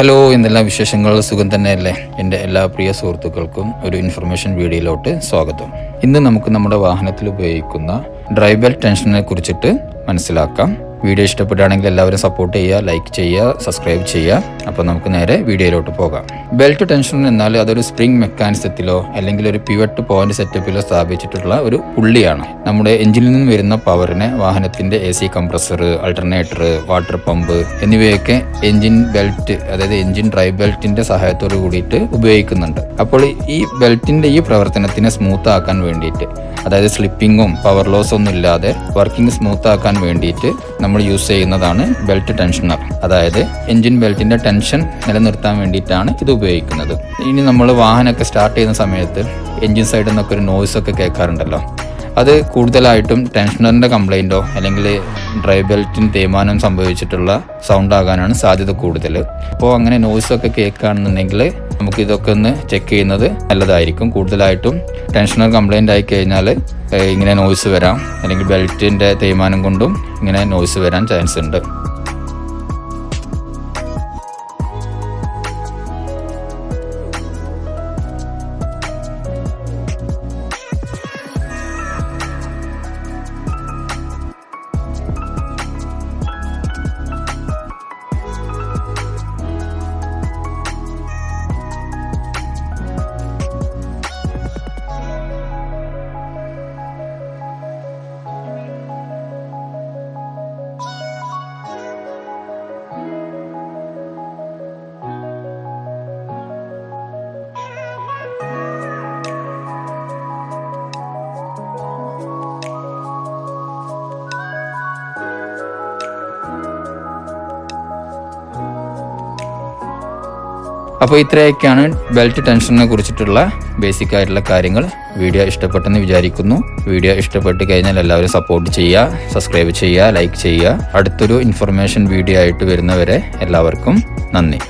Hello, എന്തെല്ലാം വിശേഷങ്ങൾ? സുഖം തന്നെയല്ലേ? എൻ്റെ എല്ലാ പ്രിയ സുഹൃത്തുക്കൾക്കും ഒരു ഇൻഫർമേഷൻ വീഡിയോയിലോട്ട് സ്വാഗതം. ഇന്ന് നമുക്ക് നമ്മുടെ വാഹനത്തിൽ ഉപയോഗിക്കുന്ന ഡ്രൈ ബെൽറ്റ് ടെൻഷനെ കുറിച്ചിട്ട് മനസ്സിലാക്കാം. വീഡിയോ ഇഷ്ടപ്പെടുകയാണെങ്കിൽ എല്ലാവരും സപ്പോർട്ട് ചെയ്യുക, ലൈക്ക് ചെയ്യുക, സബ്സ്ക്രൈബ് ചെയ്യുക. അപ്പോൾ നമുക്ക് നേരെ വീഡിയോയിലോട്ട് പോകാം. ബെൽറ്റ് ടെൻഷൻ എന്നാൽ അതൊരു സ്പ്രിംഗ് മെക്കാനിസത്തിലോ അല്ലെങ്കിൽ ഒരു പിവറ്റ് പോയിന്റ് സെറ്റപ്പിലോ സ്ഥാപിച്ചിട്ടുള്ള ഒരു പുള്ളിയാണ്. നമ്മുടെ എഞ്ചിനിൽ നിന്ന് വരുന്ന പവറിനെ വാഹനത്തിന്റെ AC compressor, alternator, water pump എന്നിവയൊക്കെ എഞ്ചിൻ ബെൽറ്റ്, അതായത് എഞ്ചിൻ ഡ്രൈ ബെൽറ്റിന്റെ സഹായത്തോട് കൂടിയിട്ട് ഉപയോഗിക്കുന്നുണ്ട്. അപ്പോൾ ഈ ബെൽറ്റിന്റെ ഈ പ്രവർത്തനത്തിനെ സ്മൂത്ത് ആക്കാൻ വേണ്ടിയിട്ട്, അതായത് സ്ലിപ്പിങ്ങും പവർ ലോസ് ഒന്നും ഇല്ലാതെ വർക്കിംഗ് സ്മൂത്ത് ആക്കാൻ വേണ്ടിയിട്ട് നമ്മൾ യൂസ് ചെയ്യുന്നതാണ് ബെൽറ്റ് ടെൻഷനർ. അതായത് എഞ്ചിൻ ബെൽറ്റിന്റെ ടെൻഷൻ നിലനിർത്താൻ വേണ്ടിയിട്ടാണ് ഇത് ഉപയോഗിക്കുന്നത്. ഇനി നമ്മൾ വാഹനമൊക്കെ സ്റ്റാർട്ട് ചെയ്യുന്ന സമയത്ത് എഞ്ചിൻ സൈഡിൽ നിന്നൊക്കെ ഒരു നോയ്സ് ഒക്കെ കേൾക്കാറുണ്ടല്ലോ. അത് കൂടുതലായിട്ടും ടെൻഷനറിന്റെ കംപ്ലൈൻറ്റോ അല്ലെങ്കിൽ ഡ്രൈ ബെൽറ്റിന് തേയ്മാനം സംഭവിച്ചിട്ടുള്ള സൗണ്ട് ആകാനാണ് സാധ്യത കൂടുതൽ. അപ്പോൾ അങ്ങനെ നോയ്സ് ഒക്കെ കേൾക്കുകയാണെന്നുണ്ടെങ്കിൽ നമുക്ക് ഇതൊക്കെ ഒന്ന് ചെക്ക് ചെയ്യുന്നത് നല്ലതായിരിക്കും. കൂടുതലായിട്ടും ടെൻഷനർ കംപ്ലൈൻ്റ് ആയി കഴിഞ്ഞാൽ ഇങ്ങനെ നോയ്സ് വരാം, അല്ലെങ്കിൽ ബെൽറ്റിൻ്റെ തേയ്മാനം കൊണ്ടും ഇങ്ങനെ നോയ്സ് വരാൻ ചാൻസ് ഉണ്ട്. അപ്പോൾ ഇത്രയൊക്കെയാണ് ബെൽറ്റ് ടെൻഷനെ കുറിച്ചിട്ടുള്ള ബേസിക് ആയിട്ടുള്ള കാര്യങ്ങൾ. വീഡിയോ ഇഷ്ടപ്പെട്ടെന്ന് വിചാരിക്കുന്നു. വീഡിയോ ഇഷ്ടപ്പെട്ട് കഴിഞ്ഞാൽ എല്ലാവരും സപ്പോർട്ട് ചെയ്യുക, സബ്സ്ക്രൈബ് ചെയ്യുക, ലൈക്ക് ചെയ്യുക. അടുത്തൊരു ഇൻഫർമേഷൻ വീഡിയോ ആയിട്ട് വരുന്നവരെ എല്ലാവർക്കും നന്ദി.